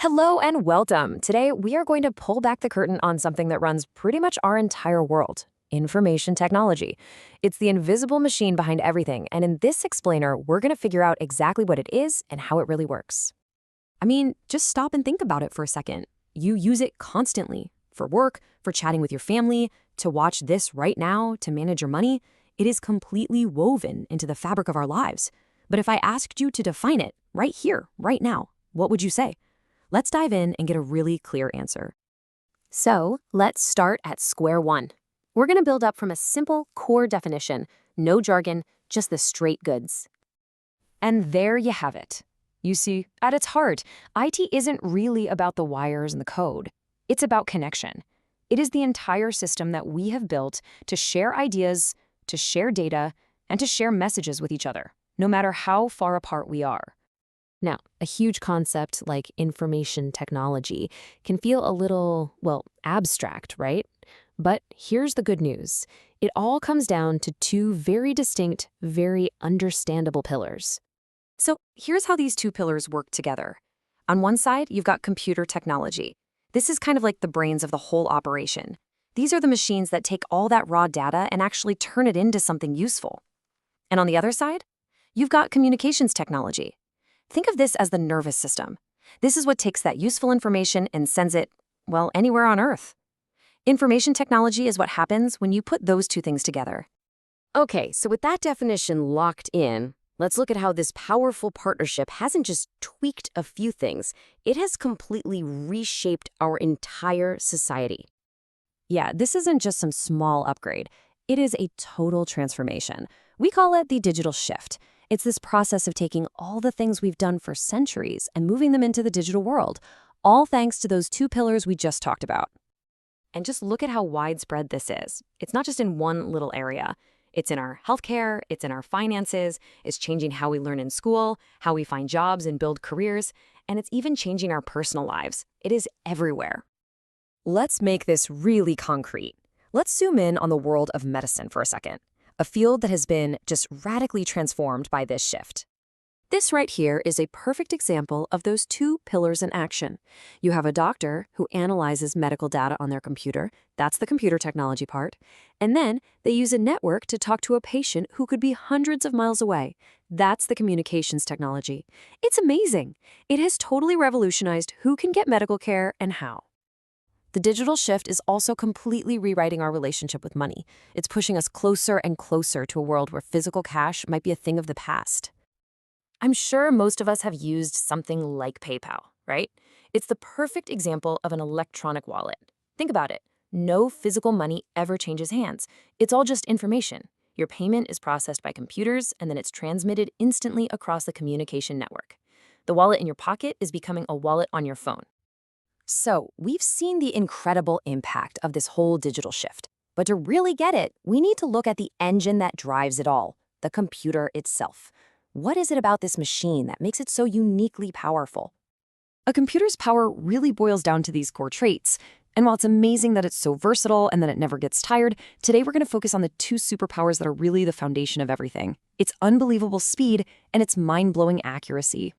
Hello and welcome. Today, we are going to pull back the curtain on something that runs pretty much our entire world: information technology. It's the invisible machine behind everything, and in this explainer, we're going to figure out exactly what it is and how it really works. I mean, just stop and think about it for a second. You use it constantly for work, for chatting with your family, to watch this right now, to manage your money. It is completely woven into the fabric of our lives. But if I asked you to define it right here, right now, what would you say? Let's dive in and get a really clear answer. So let's start at square one. We're going to build up from a simple core definition, no jargon, just the straight goods. And there you have it. You see, at its heart, IT isn't really about the wires and the code. It's about connection. It is the entire system that we have built to share ideas, to share data, and to share messages with each other, no matter how far apart we are. Now, a huge concept like information technology can feel a little, abstract, right? But here's the good news. It all comes down to two very distinct, very understandable pillars. So here's how these two pillars work together. On one side, you've got computer technology. This is kind of like the brains of the whole operation. These are the machines that take all that raw data and actually turn it into something useful. And on the other side, you've got communications technology. Think of this as the nervous system. This is what takes that useful information and sends it, anywhere on Earth. Information technology is what happens when you put those two things together. Okay, so with that definition locked in, let's look at how this powerful partnership hasn't just tweaked a few things, it has completely reshaped our entire society. Yeah, this isn't just some small upgrade. It is a total transformation. We call it the digital shift. It's this process of taking all the things we've done for centuries and moving them into the digital world, all thanks to those two pillars we just talked about. And just look at how widespread this is. It's not just in one little area. It's in our healthcare, it's in our finances, it's changing how we learn in school, how we find jobs and build careers, and it's even changing our personal lives. It is everywhere. Let's make this really concrete. Let's zoom in on the world of medicine for a second, a field that has been just radically transformed by this shift. This right here is a perfect example of those two pillars in action. You have a doctor who analyzes medical data on their computer. That's the computer technology part. And then they use a network to talk to a patient who could be hundreds of miles away. That's the communications technology. It's amazing. It has totally revolutionized who can get medical care and how. The digital shift is also completely rewriting our relationship with money. It's pushing us closer and closer to a world where physical cash might be a thing of the past. I'm sure most of us have used something like PayPal, right? It's the perfect example of an electronic wallet. Think about it. No physical money ever changes hands. It's all just information. Your payment is processed by computers, and then it's transmitted instantly across the communication network. The wallet in your pocket is becoming a wallet on your phone. So, we've seen the incredible impact of this whole digital shift. But to really get it, we need to look at the engine that drives it all, the computer itself. What is it about this machine that makes it so uniquely powerful? A computer's power really boils down to these core traits. And while it's amazing that it's so versatile and that it never gets tired, today we're going to focus on the two superpowers that are really the foundation of everything: its unbelievable speed and its mind-blowing accuracy.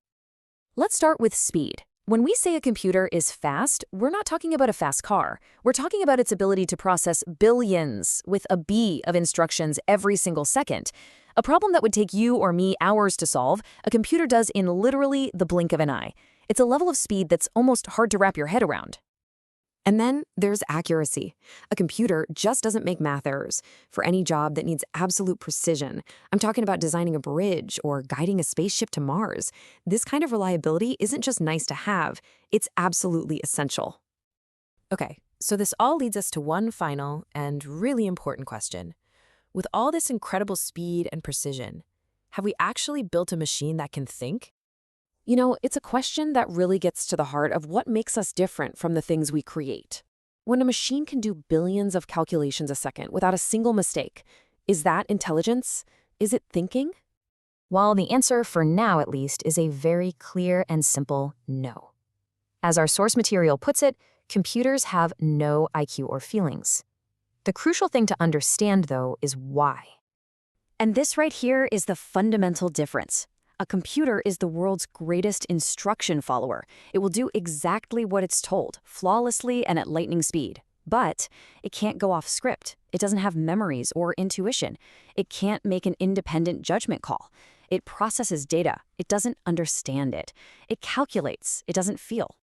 Let's start with speed. When we say a computer is fast, we're not talking about a fast car. We're talking about its ability to process billions with a B of instructions every single second. A problem that would take you or me hours to solve, a computer does in literally the blink of an eye. It's a level of speed that's almost hard to wrap your head around. And then there's accuracy. A computer just doesn't make math errors. For any job that needs absolute precision, I'm talking about designing a bridge or guiding a spaceship to Mars. This kind of reliability isn't just nice to have, it's absolutely essential. Okay, so this all leads us to one final and really important question. With all this incredible speed and precision, have we actually built a machine that can think? You know, it's a question that really gets to the heart of what makes us different from the things we create. When a machine can do billions of calculations a second without a single mistake, is that intelligence? Is it thinking? Well, the answer, for now at least, is a very clear and simple no. As our source material puts it, computers have no IQ or feelings. The crucial thing to understand, though, is why. And this right here is the fundamental difference. A computer is the world's greatest instruction follower. It will do exactly what it's told, flawlessly and at lightning speed. But it can't go off script. It doesn't have memories or intuition. It can't make an independent judgment call. It processes data. It doesn't understand it. It calculates. It doesn't feel.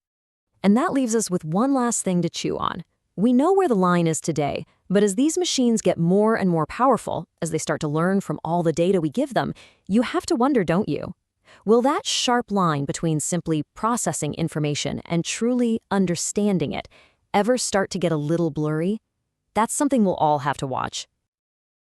And that leaves us with one last thing to chew on. We know where the line is today, but as these machines get more and more powerful, as they start to learn from all the data we give them, you have to wonder, don't you? Will that sharp line between simply processing information and truly understanding it ever start to get a little blurry? That's something we'll all have to watch.